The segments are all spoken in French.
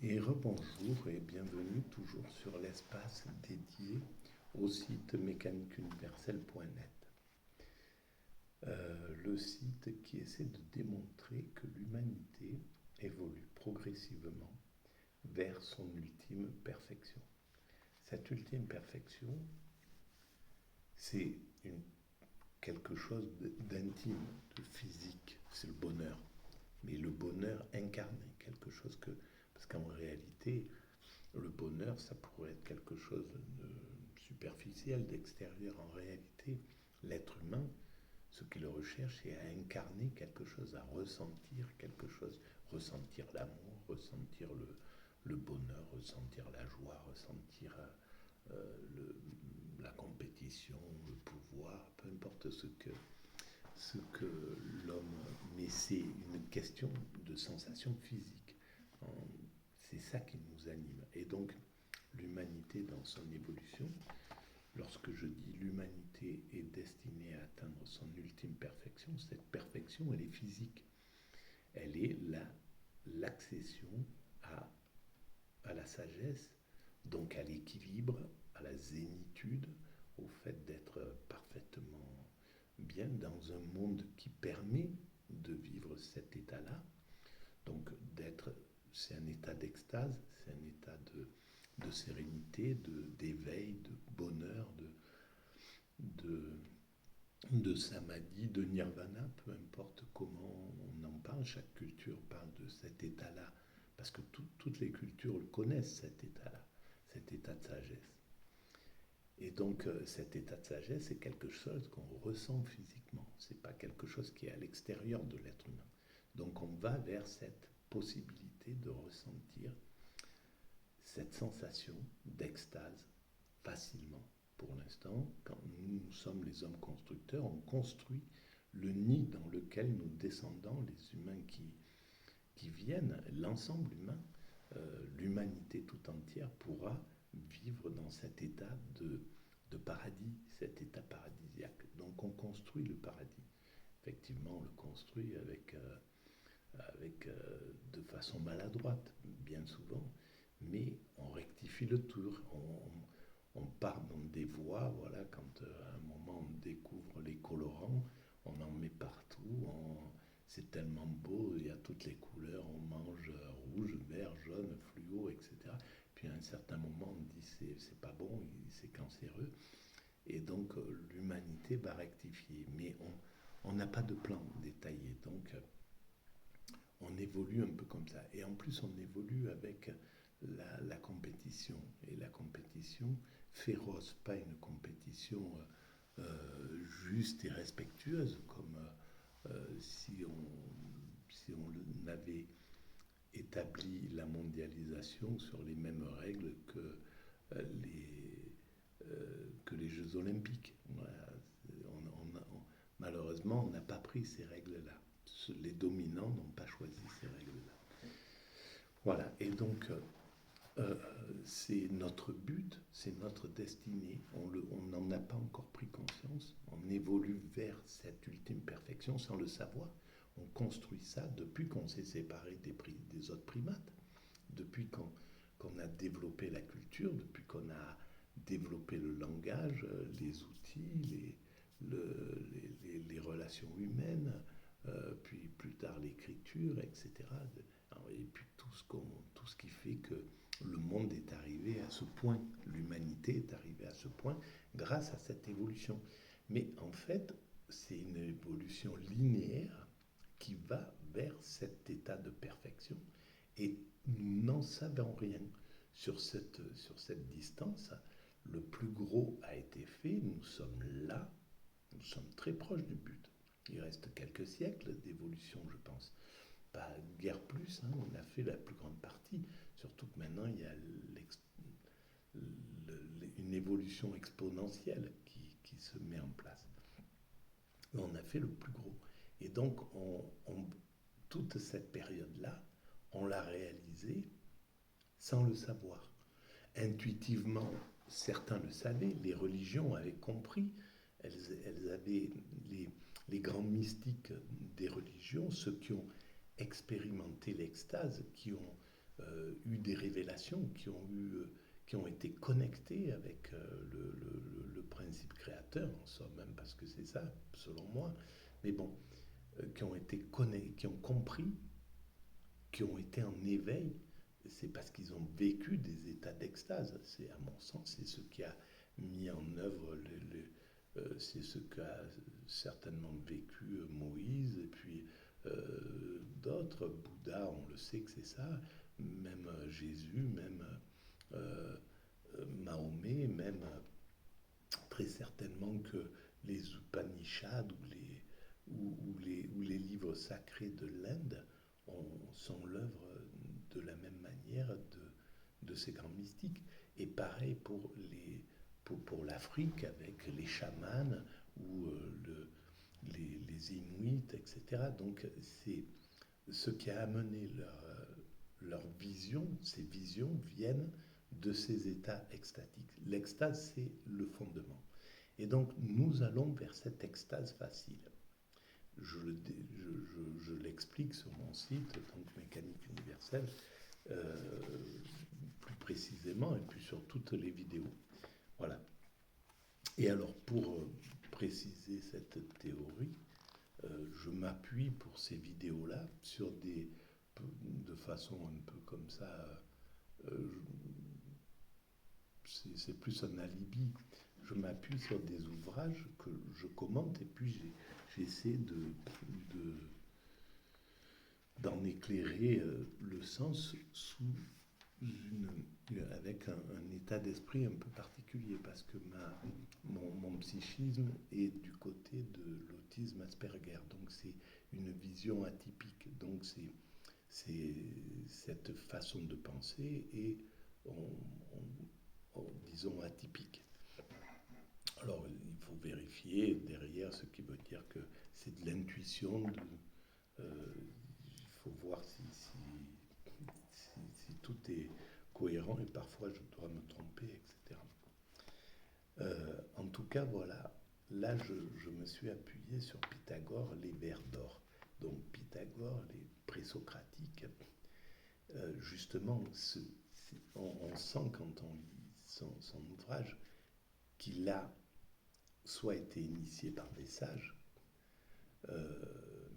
Et rebonjour et bienvenue toujours sur l'espace dédié au site mécaniqueuniverselle.net. Le site qui essaie de démontrer que l'humanité évolue progressivement vers son ultime perfection. Cette ultime perfection, c'est quelque chose d'intime, de physique, c'est le bonheur. Mais le bonheur incarné, quelque chose que... Parce qu'en réalité, le bonheur, ça pourrait être quelque chose de superficiel, d'extérieur. En réalité, l'être humain, ce qu'il recherche, c'est à incarner quelque chose, à ressentir quelque chose, ressentir l'amour, ressentir le bonheur, ressentir la joie, ressentir la compétition, le pouvoir, peu importe ce que l'homme... Mais c'est une question de sensation physique. C'est ça qui nous anime. Et donc, l'humanité dans son évolution, lorsque je dis l'humanité est destinée à atteindre son ultime perfection, cette perfection, elle est physique. Elle est l'accession à la sagesse, donc à l'équilibre, à la zénitude, au fait d'être parfaitement bien dans un monde qui permet de vivre cet état-là. Donc c'est un état d'extase, c'est un état de sérénité, d'éveil, de bonheur, de samadhi, de nirvana, peu importe comment on en parle. Chaque culture parle de cet état-là, parce que toutes les cultures le connaissent, cet état-là, cet état de sagesse. Et donc cet état de sagesse, c'est quelque chose qu'on ressent physiquement, c'est pas quelque chose qui est à l'extérieur de l'être humain. Donc on va vers cette possibilité de ressentir cette sensation d'extase facilement. Pour l'instant, quand nous sommes les hommes constructeurs, on construit le nid dans lequel nos descendants, les humains qui viennent, l'ensemble humain, l'humanité tout entière pourra vivre dans cet état de paradis, cet état paradisiaque. Donc on construit le paradis. Effectivement, on le construit de façon maladroite, bien souvent, mais on rectifie le tour, on part dans des voies, voilà, quand à un moment on découvre les colorants, on en met partout, c'est tellement beau, il y a toutes les couleurs, on mange rouge, vert, jaune, fluo, etc. Puis à un certain moment on dit c'est pas bon, c'est cancéreux, et donc l'humanité va rectifier, mais on n'a pas de plan détaillé, donc on évolue un peu comme ça. Et en plus, on évolue avec la compétition. Et la compétition féroce, pas une compétition juste et respectueuse, comme si on avait établi la mondialisation sur les mêmes règles que les Jeux Olympiques. Voilà. Malheureusement, on n'a pas pris ces règles-là. Les dominants n'ont pas choisi ces règles-là. Voilà, et donc c'est notre but, c'est notre destinée. On n'en a pas encore pris conscience. On évolue vers cette ultime perfection sans le savoir. On construit ça depuis qu'on s'est séparé des autres primates, depuis qu'on a développé la culture, depuis qu'on a développé le langage, les outils, les relations humaines, puis plus tard l'écriture, etc. Et puis tout ce qui fait que le monde est arrivé à ce point, l'humanité est arrivée à ce point grâce à cette évolution. Mais en fait, c'est une évolution linéaire qui va vers cet état de perfection. Et nous n'en savons rien sur cette distance. Le plus gros a été fait, nous sommes là, nous sommes très proches du but. Il reste quelques siècles d'évolution, je pense. Pas guère plus, hein, on a fait la plus grande partie. Surtout que maintenant, il y a une évolution exponentielle qui se met en place. Mais on a fait le plus gros. Et donc, toute cette période-là, on l'a réalisée sans le savoir. Intuitivement, certains le savaient, les religions avaient compris, elles avaient les grands mystiques des religions, ceux qui ont expérimenté l'extase, qui ont eu des révélations, qui ont été connectées avec le principe créateur, en somme, même parce que c'est ça, selon moi, mais bon, qui ont été qui ont compris, qui ont été en éveil, c'est parce qu'ils ont vécu des états d'extase. C'est, à mon sens, c'est ce qui a mis en œuvre c'est ce qu'a certainement vécu Moïse, et puis d'autres, Bouddha, on le sait que c'est ça, même Jésus, même euh, Mahomet, même très certainement que les Upanishads ou les livres sacrés de l'Inde sont l'œuvre de la même manière de ces grands mystiques. Et pareil pour l'Afrique avec les chamans ou les Inuits, etc. Donc c'est ce qui a amené leur vision, ces visions viennent de ces états extatiques. L'extase, c'est le fondement. Et donc, nous allons vers cette extase facile. Je l'explique sur mon site, donc Mécanique universelle, plus précisément, et puis sur toutes les vidéos. Voilà. Et alors, pour préciser cette théorie, je m'appuie pour ces vidéos-là sur de façon un peu comme ça, c'est plus un alibi. Je m'appuie sur des ouvrages que je commente et puis j'essaie d'en éclairer le sens avec un état d'esprit un peu particulier, parce que mon psychisme est du côté de l'autisme Asperger, donc c'est une vision atypique, donc c'est cette façon de penser et disons atypique. Alors il faut vérifier derrière, ce qui veut dire que c'est de l'intuition, il faut voir si tout est cohérent, et parfois je dois me tromper, etc. En tout cas, voilà, là je me suis appuyé sur Pythagore, les vers d'or. Donc Pythagore, les présocratiques, justement, on sent quand on lit son ouvrage qu'il a soit été initié par des sages,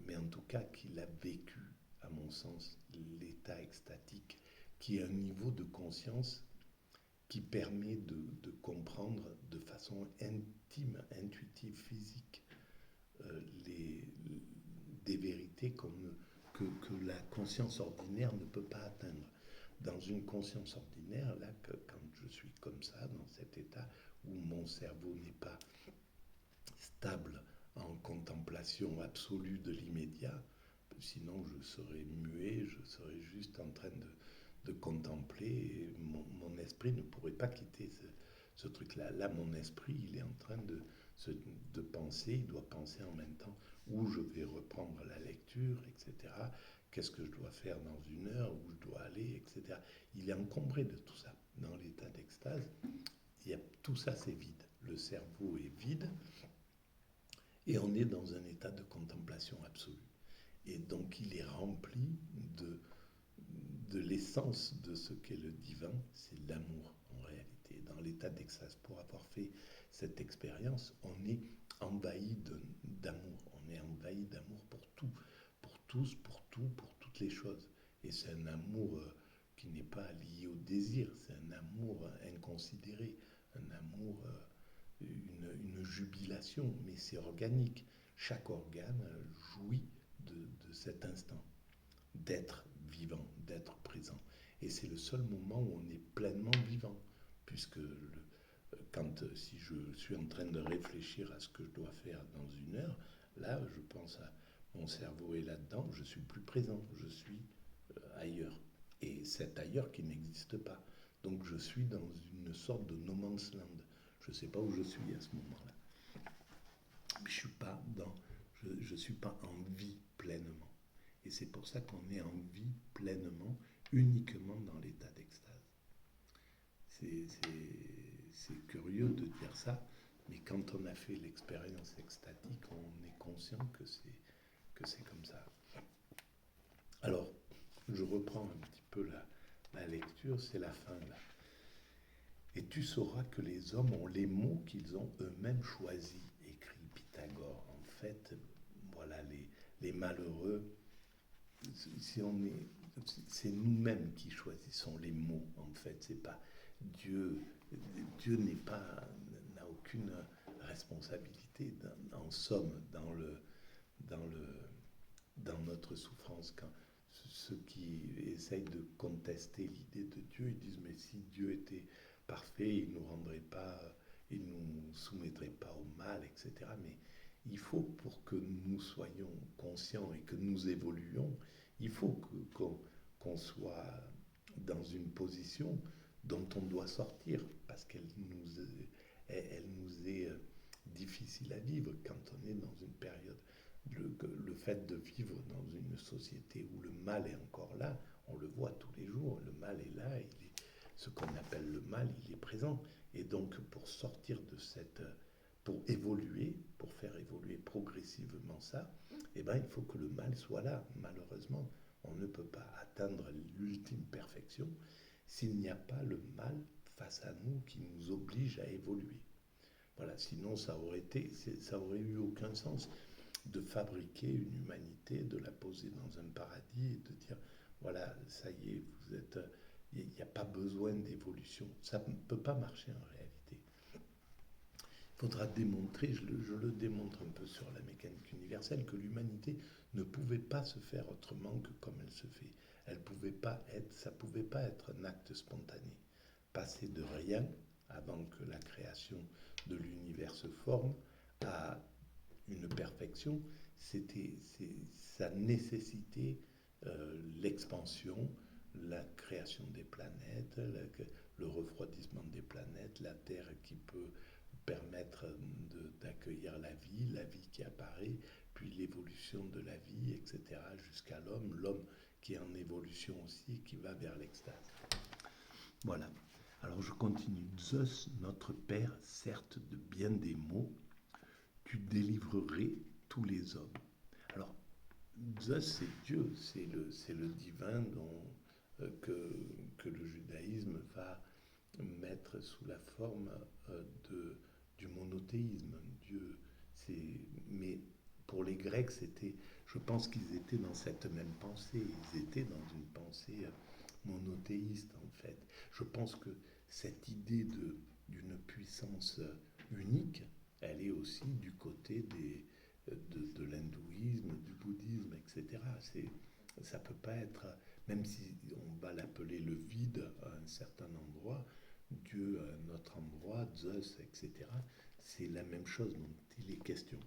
mais en tout cas qu'il a vécu, à mon sens, l'état extatique, qui est un niveau de conscience qui permet de comprendre de façon intime, intuitive, physique, des vérités que la conscience ordinaire ne peut pas atteindre. Dans une conscience ordinaire, là, quand je suis comme ça, dans cet état où mon cerveau n'est pas stable en contemplation absolue de l'immédiat, sinon je serais muet, je serais juste en train de contempler, et mon esprit ne pourrait pas quitter ce truc-là. Là, mon esprit, il est en train de penser, il doit penser en même temps où je vais reprendre la lecture, etc. Qu'est-ce que je dois faire dans une heure, où je dois aller, etc. Il est encombré de tout ça. Dans l'état d'extase, tout ça, c'est vide. Le cerveau est vide, et on est dans un état de contemplation absolue. Et donc il est rempli de l'essence de ce qu'est le divin, c'est l'amour en réalité. Dans l'état d'extase, pour avoir fait cette expérience, on est envahi d'amour. On est envahi d'amour pour tout, pour tous, pour tout, pour toutes les choses. Et c'est un amour qui n'est pas lié au désir, c'est un amour inconsidéré, un amour, une jubilation, mais c'est organique. Chaque organe jouit de cet instant, d'être vivant, d'être présent. Et c'est le seul moment où on est pleinement vivant, puisque si je suis en train de réfléchir à ce que je dois faire dans une heure, là, je pense à mon cerveau est là-dedans, je suis plus présent, je suis ailleurs. Et cet ailleurs qui n'existe pas. Donc je suis dans une sorte de no man's land. Je ne sais pas où je suis à ce moment-là. Mais je suis pas en vie pleinement. Et c'est pour ça qu'on est en vie pleinement, uniquement dans l'état d'extase. C'est curieux de dire ça, mais quand on a fait l'expérience extatique, on est conscient que c'est comme ça. Alors, je reprends un petit peu la lecture, c'est la fin là. Et tu sauras que les hommes ont les mots qu'ils ont eux-mêmes choisis, écrit Pythagore. En fait, voilà, les malheureux, si on est, c'est nous-mêmes qui choisissons les mots. En fait, c'est pas Dieu. Dieu n'a aucune responsabilité. En somme, dans notre souffrance, quand ceux qui essayent de contester l'idée de Dieu, ils disent mais si Dieu était parfait, il nous soumettrait pas au mal, etc. Mais il faut, pour que nous soyons conscients et que nous évoluions, il faut qu'on soit dans une position dont on doit sortir, parce elle nous est difficile à vivre quand on est dans une période. Le fait de vivre dans une société où le mal est encore là, on le voit tous les jours, le mal est là, ce qu'on appelle le mal, il est présent. Et donc pour sortir de pour évoluer, pour faire évoluer progressivement ça, eh ben, il faut que le mal soit là. Malheureusement, on ne peut pas atteindre l'ultime perfection s'il n'y a pas le mal face à nous qui nous oblige à évoluer. Voilà, sinon ça aurait eu aucun sens de fabriquer une humanité, de la poser dans un paradis et de dire voilà, ça y est, il n'y a pas besoin d'évolution. Ça ne peut pas marcher en réalité. Il faudra démontrer, je le démontre un peu sur la mécanique universelle, que l'humanité ne pouvait pas se faire autrement que comme elle se fait. Ça ne pouvait pas être un acte spontané. Passer de rien, avant que la création de l'univers se forme, à une perfection, ça nécessitait l'expansion, la création des planètes, le refroidissement des planètes, la Terre qui peut permettre d'accueillir la vie qui apparaît, puis l'évolution de la vie, etc., jusqu'à l'homme qui est en évolution aussi, qui va vers l'extase. Voilà. Alors je continue. Zeus, notre père, certes de bien des maux, tu délivrerais tous les hommes. Alors, Zeus, c'est Dieu, c'est le divin que le judaïsme va mettre sous la forme du monothéisme. Dieu, mais pour les Grecs, je pense qu'ils étaient dans cette même pensée. Ils étaient dans une pensée monothéiste, en fait. Je pense que cette idée d'une puissance unique, elle est aussi du côté de l'hindouisme, du bouddhisme, etc. Ça peut pas être, même si on va l'appeler le vide à un certain endroit, Dieu à un autre endroit, Zeus, etc. C'est la même chose dont il est question.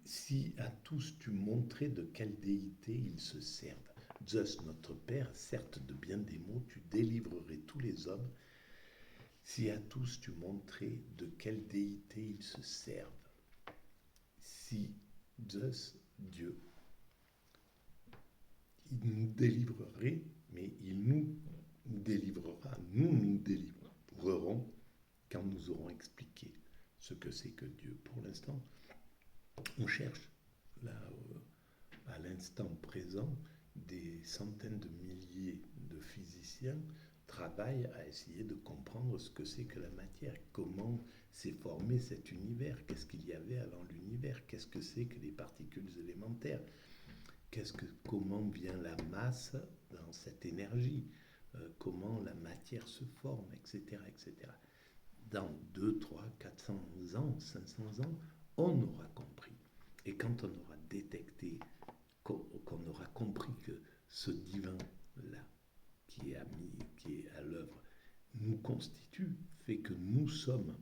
Si à tous tu montrais de quelle déité ils se servent, Zeus, notre père, certes de bien des maux, tu délivrerais tous les hommes. Si à tous tu montrais de quelle déité ils se servent, si Zeus, Dieu, il nous délivrerait, mais il nous délivrera, nous délivrerons quand nous aurons expliqué ce que c'est que Dieu. Pour l'instant, on cherche, là, à l'instant présent, des centaines de milliers de physiciens travaillent à essayer de comprendre ce que c'est que la matière, comment s'est formé cet univers, qu'est-ce qu'il y avait avant l'univers, qu'est-ce que c'est que les particules élémentaires, comment vient la masse dans cette énergie, comment la matière se forme, etc., etc. Dans 2, 3, 400 ans, 500 ans, on aura compris. Et quand on aura détecté, qu'on aura compris que ce divin-là, qui est à l'œuvre, nous constitue, fait que nous sommes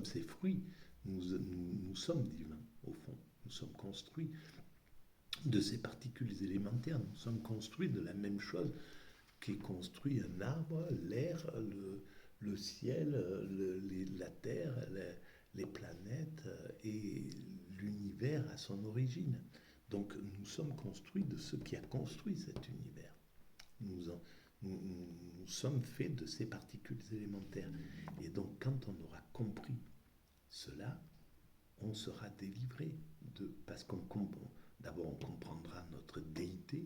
ses fruits, nous sommes divins, au fond. Nous sommes construits de ces particules élémentaires, nous sommes construits de la même chose qu'est construit un arbre, l'air, le ciel, la terre, les planètes et l'univers à son origine. Donc nous sommes construits de ce qui a construit cet univers. Nous sommes faits de ces particules élémentaires. Et donc quand on aura compris cela, on sera délivré parce d'abord on comprendra notre déité,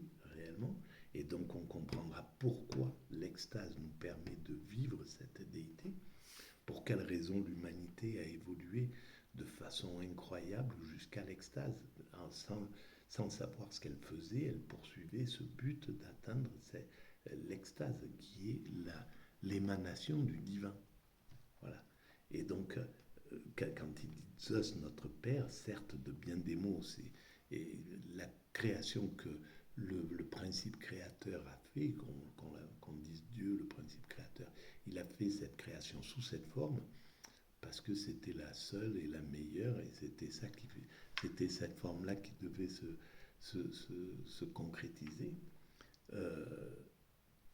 l'extase nous permet de vivre cette déité, pour quelle raison l'humanité a évolué de façon incroyable jusqu'à l'extase, sans savoir ce qu'elle faisait, elle poursuivait ce but d'atteindre l'extase qui est l'émanation du divin. Voilà. Et donc, quand il dit Zeus, notre père, certes de bien des mots, c'est la création que le principe créateur a fait, qu'on dise Dieu, le principe créateur, il a fait cette création sous cette forme, parce que c'était la seule et la meilleure, et c'était cette forme-là qui devait se concrétiser. Euh,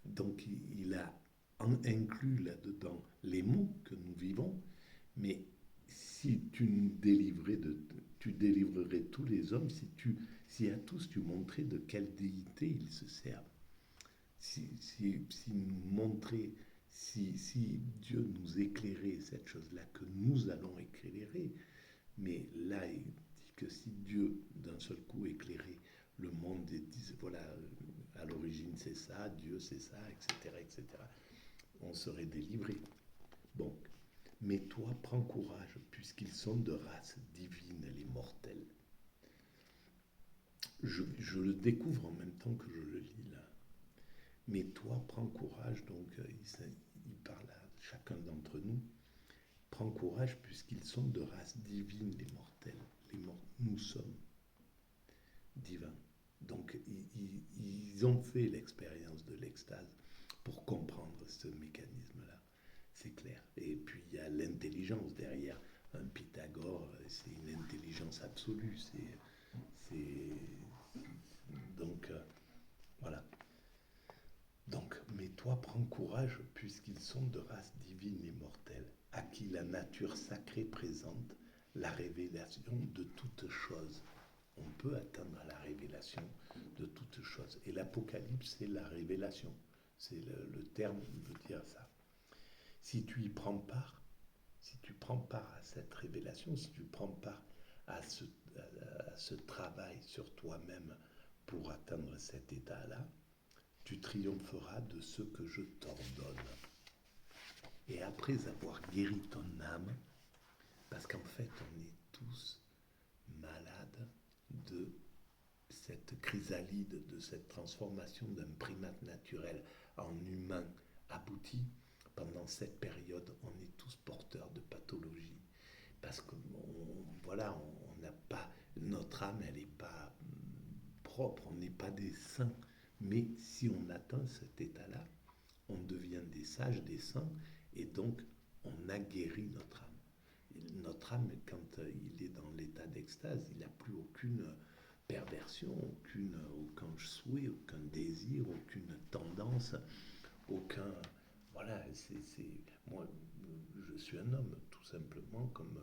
donc il a inclus là-dedans les mots que nous vivons, mais si tu délivrerais tous les hommes, si à tous tu montrais de quelle déité ils se servent, si nous montrait, si Dieu nous éclairait cette chose-là que nous allons éclairer, mais là il dit que si Dieu d'un seul coup éclairait le monde et disait voilà, à l'origine c'est ça, Dieu c'est ça, etc., etc., on serait délivré. Bon, mais toi prends courage, puisqu'ils sont de race divine, les mortels. Je le découvre en même temps que je le lis là. Mais toi, prends courage, donc il parle à chacun d'entre nous, prends courage puisqu'ils sont de race divine, les mortels. Nous sommes divins. Donc ils ont fait l'expérience de l'extase pour comprendre ce mécanisme-là, c'est clair. Et puis il y a l'intelligence derrière. Un Pythagore, c'est une intelligence absolue. Donc voilà. Donc, mais toi, prends courage, puisqu'ils sont de race divine et mortelle, à qui la nature sacrée présente la révélation de toutes choses. On peut atteindre la révélation de toutes choses. Et l'Apocalypse, c'est la révélation. C'est le terme veut dire ça. Si tu y prends part, si tu prends part à cette révélation, si tu prends part à ce travail sur toi-même pour atteindre cet état-là, tu triompheras de ce que je t'ordonne. Et après avoir guéri ton âme, parce qu'en fait on est tous malades de cette chrysalide, de cette transformation d'un primate naturel en humain abouti, pendant cette période, on est tous porteurs de pathologies. Parce que voilà, on n'a pas, notre âme, elle n'est pas propre, on n'est pas des saints. Mais si on atteint cet état-là, on devient des sages, des saints, et donc on a guéri notre âme. Et notre âme, quand il est dans l'état d'extase, il n'a plus aucune perversion, aucun souhait, aucun désir, aucune tendance, aucun... Voilà, moi, je suis un homme, tout simplement, comme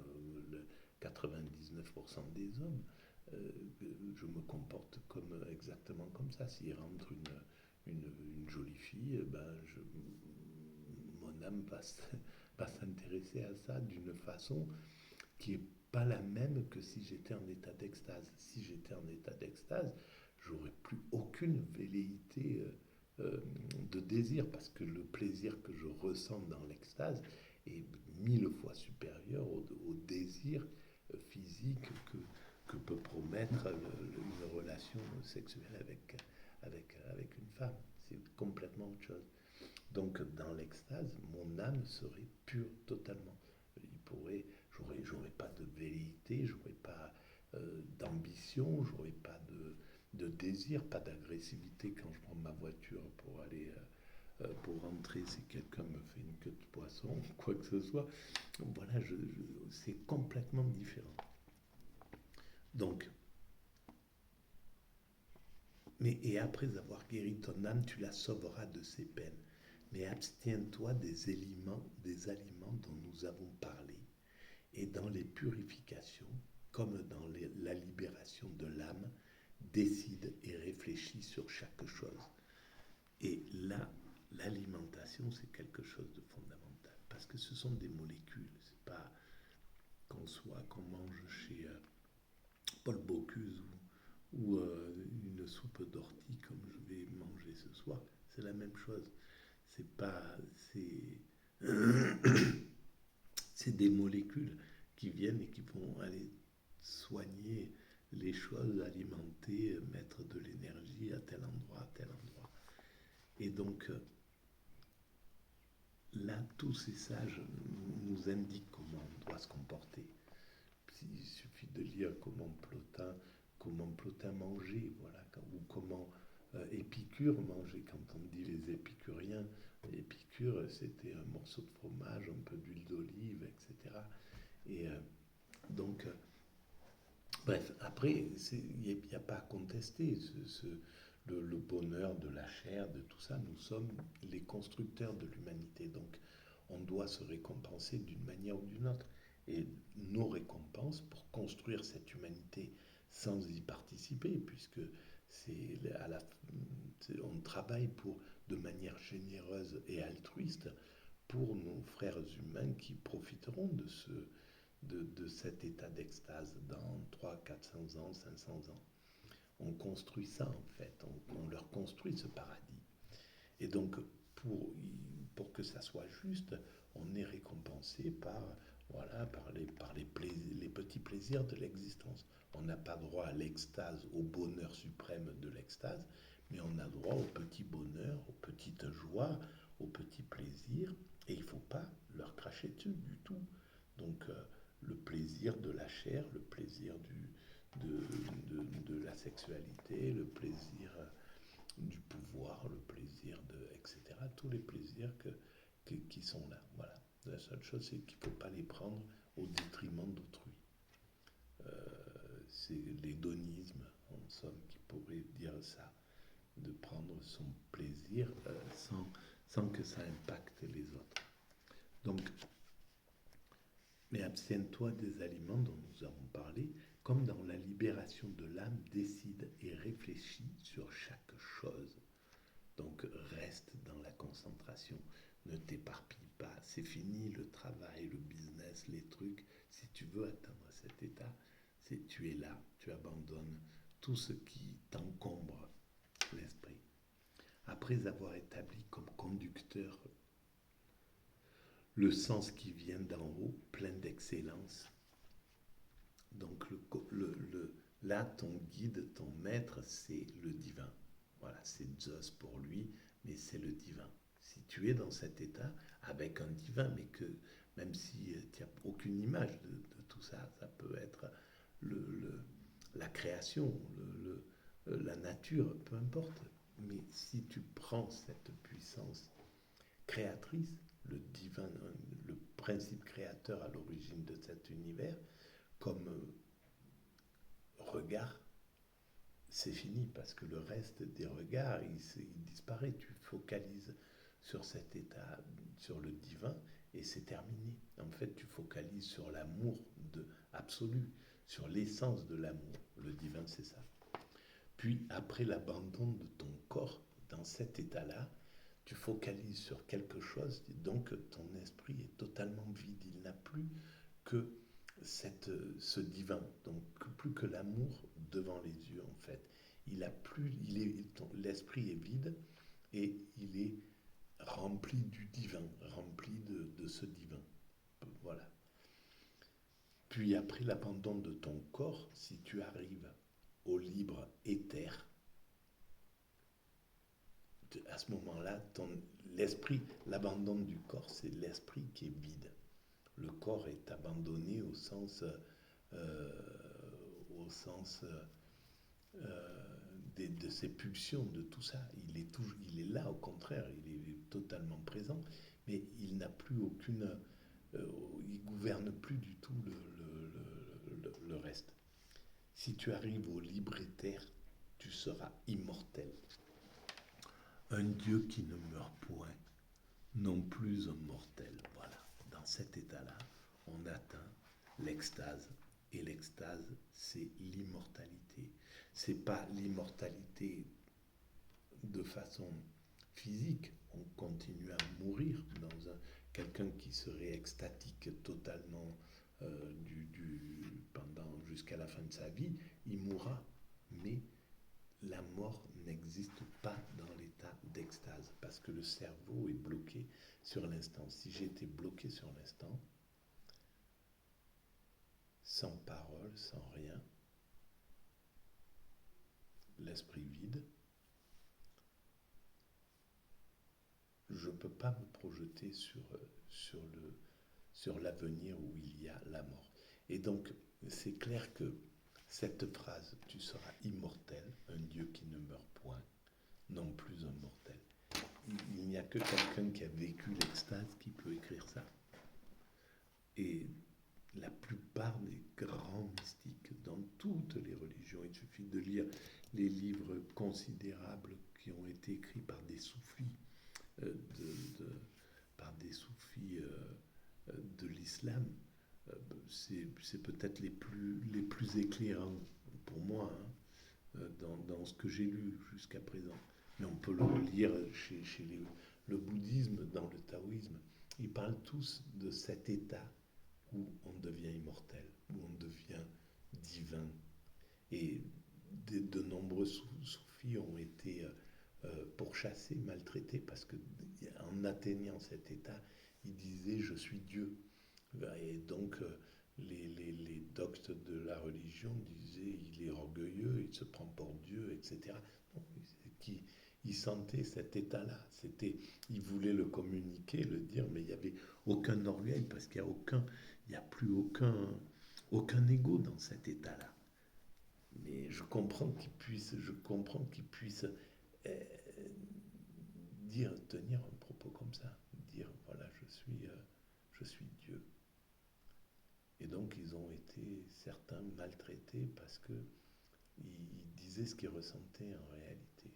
le 99% des hommes. Je me comporte exactement comme ça. S'il rentre une jolie fille, mon âme va s'intéresser à ça d'une façon qui n'est pas la même que si j'étais en état d'extase. Si j'étais en état d'extase, j'aurais plus aucune velléité de désir, parce que le plaisir que je ressens dans l'extase est 1000 fois supérieur au désir physique que peut promettre une relation sexuelle avec une femme. C'est complètement autre chose. Donc dans l'extase, mon âme serait pure totalement. J'aurais pas de velléité, j'aurais pas d'ambition, j'aurais pas de désir, pas d'agressivité quand je prends ma voiture pour aller pour rentrer si quelqu'un me fait une queue de poisson, quoi que ce soit. Voilà, c'est complètement différent. Donc, et après avoir guéri ton âme, tu la sauveras de ses peines. Mais abstiens-toi des aliments dont nous avons parlé, et dans les purifications, comme dans la libération de l'âme, décide et réfléchis sur chaque chose. Et là, l'alimentation, c'est quelque chose de fondamental, parce que ce sont des molécules. C'est pas qu'on mange chez Paul Bocuse ou une soupe d'ortie comme je vais manger ce soir. C'est la même chose. C'est pas, c'est des molécules qui viennent et qui vont aller soigner les choses, alimenter, mettre de l'énergie à tel endroit, à tel endroit. Et donc, là, tous ces sages nous indiquent comment on doit se comporter. Il suffit de lire comment Plotin mangeait, voilà, ou comment Épicure mangeait. Quand on dit les épicuriens, Épicure, c'était un morceau de fromage, un peu d'huile d'olive, etc. Et donc, bref, après, il n'y a pas à contester le bonheur de la chair, de tout ça. Nous sommes les constructeurs de l'humanité. Donc, on doit se récompenser d'une manière ou d'une autre. Et nos récompenses pour construire cette humanité sans y participer, puisque on travaille de manière généreuse et altruiste pour nos frères humains qui profiteront de cet état d'extase dans 300, 400 ans, 500 ans. On construit ça en fait, on leur construit ce paradis. Et donc, pour que ça soit juste, on est récompensé par les petits plaisirs de l'existence. On n'a pas droit à l'extase, au bonheur suprême de l'extase, mais on a droit au petit bonheur, aux petites joies, aux petits plaisirs, et il ne faut pas leur cracher dessus du tout. Donc, le plaisir de la chair, le plaisir de la sexualité, le plaisir du pouvoir, le plaisir etc. Tous les plaisirs qui sont là. Voilà. La seule chose, c'est qu'il ne faut pas les prendre au détriment d'autrui. C'est l'hédonisme, en somme, qui pourrait dire ça, de prendre son plaisir sans que ça impacte les autres. Donc, mais abstiens-toi des aliments dont nous avons parlé, comme dans la libération de l'âme, décide et réfléchis sur chaque chose. Donc reste dans la concentration, ne t'éparpille pas, c'est fini le travail, le business, les trucs. Si tu veux atteindre cet état, tu es là, tu abandonnes tout ce qui t'encombre l'esprit. Après avoir établi comme conducteur le sens qui vient d'en haut, plein d'excellence, donc là, ton guide, ton maître, c'est le divin. Voilà, c'est Zeus pour lui, mais c'est le divin. Si tu es dans cet état avec un divin, mais que même si tu n'as aucune image de tout ça, ça peut être la création, la nature, peu importe. Mais si tu prends cette puissance créatrice, le divin, le principe créateur à l'origine de cet univers, comme regard, c'est fini parce que le reste des regards, il disparaît. Tu focalises sur cet état, sur le divin, et c'est terminé. En fait, tu focalises sur l'amour absolu, sur l'essence de l'amour. Le divin, c'est ça. Puis, après l'abandon de ton corps, dans cet état-là, tu focalises sur quelque chose, donc ton esprit est totalement vide. Il n'a plus que ce divin, donc plus que l'amour devant les yeux en fait. L'esprit est vide et il est rempli du divin, rempli de ce divin. Voilà. Puis après l'abandon de ton corps, si tu arrives au libre éther, à ce moment-là, l'abandon du corps, c'est l'esprit qui est vide. Le corps est abandonné au sens de ses pulsions, de tout ça. Il est là, au contraire, il est totalement présent, mais il n'a plus aucune... il gouverne plus du tout le reste. Si tu arrives au libre éther, tu seras immortel. Un Dieu qui ne meurt point, non plus un mortel. Voilà, dans cet état-là, on atteint l'extase. Et l'extase, c'est l'immortalité. C'est pas l'immortalité de façon physique. On continue à mourir dans quelqu'un qui serait extatique totalement jusqu'à la fin de sa vie. Il mourra, mais la mort n'existe pas dans l'état d'extase parce que que le cerveau est bloqué sur l'instant. Si j'étais bloqué sur l'instant, sans parole, sans rien, l'esprit vide, je ne peux pas me projeter sur l'avenir où il y a la mort. Et donc, c'est clair que cette phrase, tu seras immortel, un Dieu qui ne meurt point, non plus un mortel. Il n'y a que quelqu'un qui a vécu l'extase qui peut écrire ça. Et la plupart des grands mystiques dans toutes les religions, il suffit de lire les livres considérables qui ont été écrits par des soufis, par des soufis de l'islam, c'est peut-être les plus éclairants pour moi, hein, dans ce que j'ai lu jusqu'à présent. Mais on peut le lire chez le bouddhisme, dans le taoïsme. Ils parlent tous de cet état où on devient immortel, où on devient divin. Et de nombreux soufis ont été pourchassés, maltraités, parce qu'en atteignant cet état, ils disaient « je suis Dieu ». Et donc les doctes de la religion disaient « il est orgueilleux, il se prend pour Dieu », etc. Donc, ils sentaient cet état-là. Ils voulaient le communiquer, le dire, mais il n'y avait aucun orgueil, parce qu'il n'y a plus aucun ego dans cet état-là. Mais je comprends qu'ils puissent tenir un propos comme ça, dire voilà, je suis Dieu. Et donc ils ont été certains maltraités parce que ils disaient ce qu'ils ressentaient en réalité.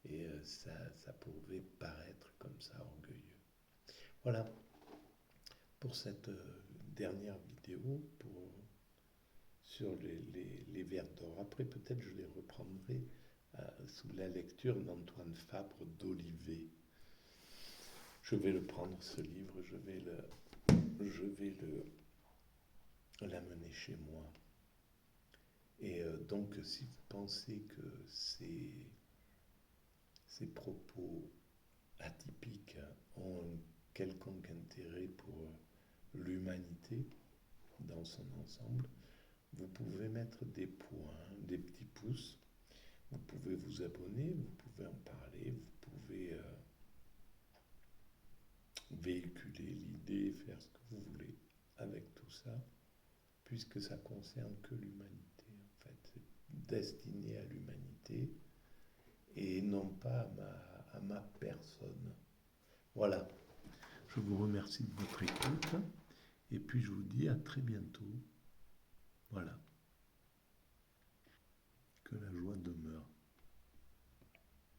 Et ça pouvait paraître comme ça orgueilleux. Voilà pour cette dernière vidéo sur les vers d'or. Après, peut-être je les reprendrai sous la lecture d'Antoine Fabre d'Olivet. Je vais le prendre, ce livre, je vais l'amener chez moi. Et donc, si vous pensez que ces propos atypiques ont un quelconque intérêt pour l'humanité dans son ensemble, vous pouvez mettre des points, des petits pouces, vous pouvez vous abonner, vous pouvez en parler, vous pouvez véhiculer l'idée, faire ce que vous voulez avec tout ça, puisque ça concerne que l'humanité, en fait. C'est destiné à l'humanité et non pas à ma personne. Voilà. Je vous remercie de votre écoute et puis je vous dis à très bientôt. Voilà. Que la joie demeure.